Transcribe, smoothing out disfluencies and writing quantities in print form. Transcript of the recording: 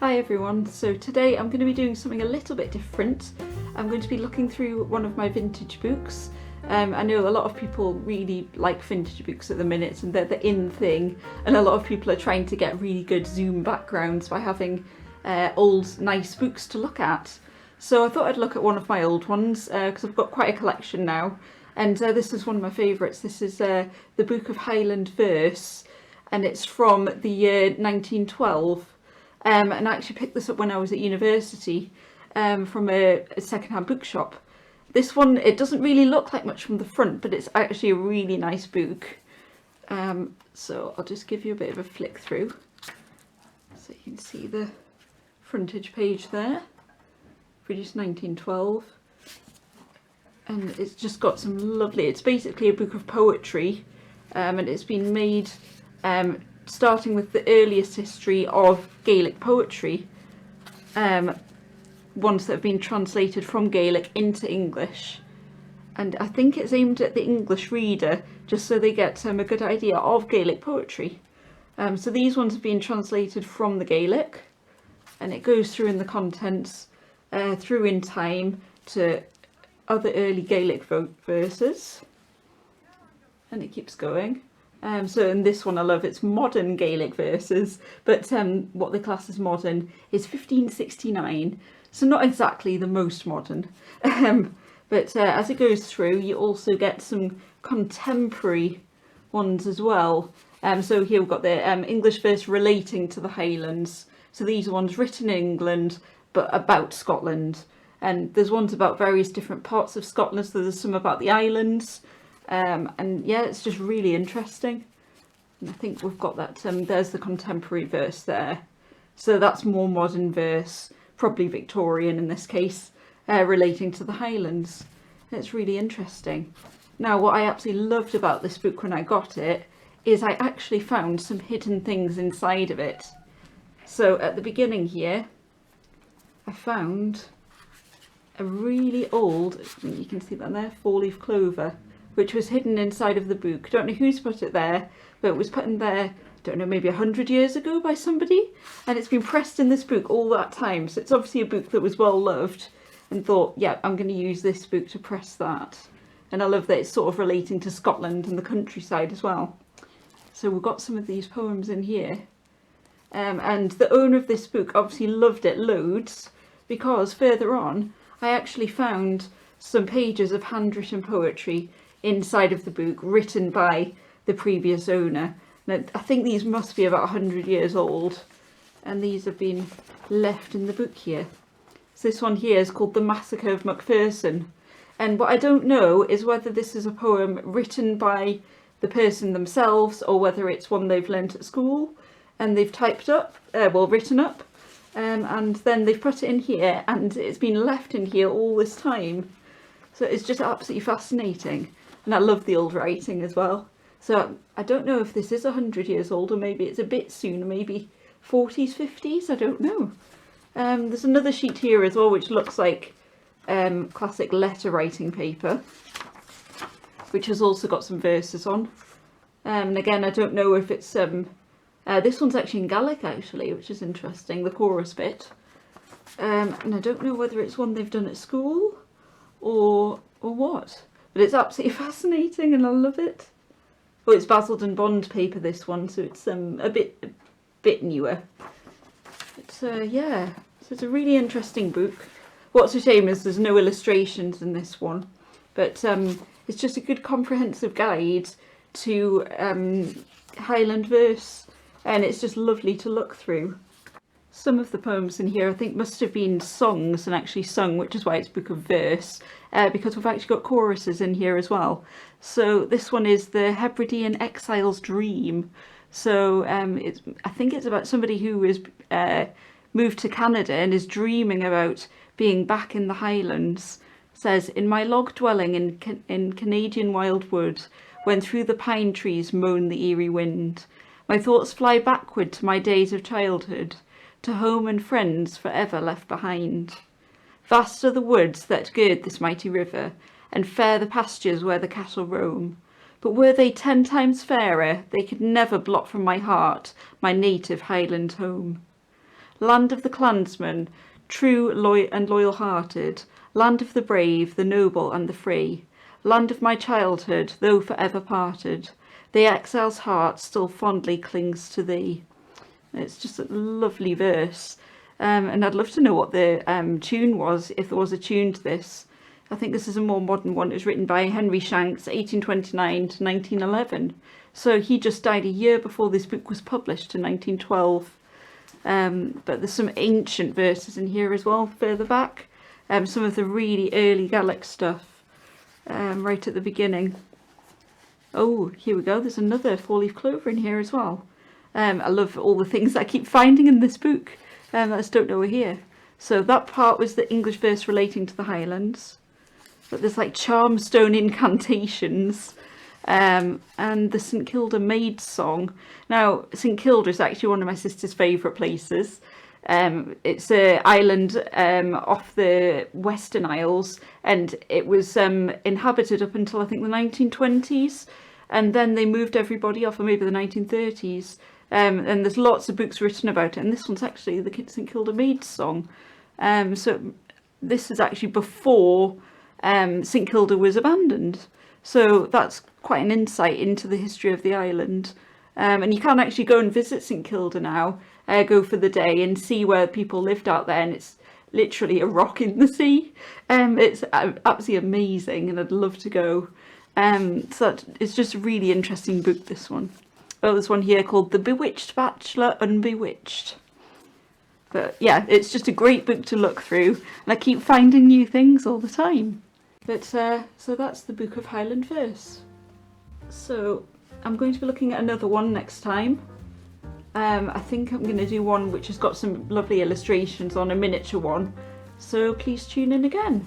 Hi everyone, so today I'm going to be doing something a little bit different. I'm going to be looking through one of my vintage books. I know a lot of people really like vintage books at the minute and they're the in thing, and a lot of people are trying to get really good zoom backgrounds by having old nice books to look at. So I thought I'd look at one of my old ones because I've got quite a collection now, and this is one of my favourites. This is the Book of Highland Verse, and it's from the year 1912. And I actually picked this up when I was at university from a second-hand bookshop. This one, it doesn't really look like much from the front, but it's actually a really nice book. So I'll just give you a bit of a flick through so you can see the frontage page there. Produced 1912. And it's just got some lovely, it's basically a book of poetry, and it's been made starting with the earliest history of Gaelic poetry, ones that have been translated from Gaelic into English, and I think it's aimed at the English reader just so they get a good idea of Gaelic poetry. So these ones have been translated from the Gaelic, and it goes through in the contents through in time to other early Gaelic verses, and it keeps going. So in this one I love, it's modern Gaelic verses, but what they class as modern is 1569, so not exactly the most modern. But as it goes through, you also get some contemporary ones as well. So here we've got the English verse relating to the Highlands. So these are ones written in England, but about Scotland. And there's ones about various different parts of Scotland, so there's some about the islands. And yeah, it's just really interesting. And I think we've got that, there's the contemporary verse there. So that's more modern verse, probably Victorian in this case, relating to the Highlands. And it's really interesting. Now, what I absolutely loved about this book when I got it is I actually found some hidden things inside of it. So at the beginning here, I found a really old, you can see that there, 4-leaf clover, which was hidden inside of the book. Don't know who's put it there, but it was put in there, don't know, maybe 100 years ago by somebody, and it's been pressed in this book all that time. So it's obviously a book that was well loved, and thought, yeah, I'm going to use this book to press that. And I love that it's sort of relating to Scotland and the countryside as well. So we've got some of these poems in here, and the owner of this book obviously loved it loads, because further on I actually found some pages of handwritten poetry inside of the book written by the previous owner. Now, I think these must be about 100 years old, and these have been left in the book here. So this one here is called The Massacre of Mcpherson, and what I don't know is whether this is a poem written by the person themselves or whether it's one they've learnt at school and they've typed up, written up, and then they've put it in here, and it's been left in here all this time. So it's just absolutely fascinating. And I love the old writing as well. So I don't know if this is 100 years old, or maybe it's a bit sooner, maybe 40s, 50s, I don't know. There's another sheet here as well, which looks like classic letter writing paper, which has also got some verses on. And again, I don't know if it's, this one's actually in Gaelic actually, which is interesting, the chorus bit. And I don't know whether it's one they've done at school or what. But it's absolutely fascinating and I love it. Oh, it's Basildon Bond paper, this one, so it's a bit newer. But yeah, so it's a really interesting book. What's a shame is there's no illustrations in this one, but it's just a good comprehensive guide to Highland verse, and it's just lovely to look through. Some of the poems in here I think must have been songs and actually sung, which is why it's Book of Verse, because we've actually got choruses in here as well. So this one is the Hebridean Exiles' Dream. So I think it's about somebody who is moved to Canada and is dreaming about being back in the Highlands. It says, in my log dwelling in Canadian wildwood, when through the pine trees moan the eerie wind, my thoughts fly backward to my days of childhood, to home and friends forever left behind. Vast are the woods that gird this mighty river, and fair the pastures where the cattle roam. But were they 10 times fairer, they could never blot from my heart my native Highland home. land of the clansman, true and loyal-hearted, land of the brave, the noble and the free, land of my childhood, though for ever parted, the exile's heart still fondly clings to thee. It's just a lovely verse, and I'd love to know what the tune was, if there was a tune to this. I think this is a more modern one. It was written by Henry Shanks, 1829 to 1911. So he just died a year before this book was published in 1912. But there's some ancient verses in here as well, further back. Some of the really early Gaelic stuff, right at the beginning. Oh, here we go. There's another four-leaf clover in here as well. I love all the things that I keep finding in this book that I just don't know are here. So that part was the English verse relating to the Highlands. But there's like Charmstone incantations, and the St Kilda Maid song. Now, St Kilda is actually one of my sister's favourite places. It's an island off the Western Isles, and it was inhabited up until I think the 1920s, and then they moved everybody off, or maybe the 1930s. And there's lots of books written about it, and this one's actually the St Kilda Maid song. So this is actually before St Kilda was abandoned. So that's quite an insight into the history of the island. And you can actually go and visit St Kilda now, go for the day and see where people lived out there, and it's literally a rock in the sea. It's absolutely amazing, and I'd love to go. So it's just a really interesting book, this one. Oh, there's one here called The Bewitched Bachelor Unbewitched. But yeah, it's just a great book to look through, and I keep finding new things all the time. But so that's the Book of Highland Verse. So I'm going to be looking at another one next time. I think I'm going to do one which has got some lovely illustrations on, a miniature one. So please tune in again.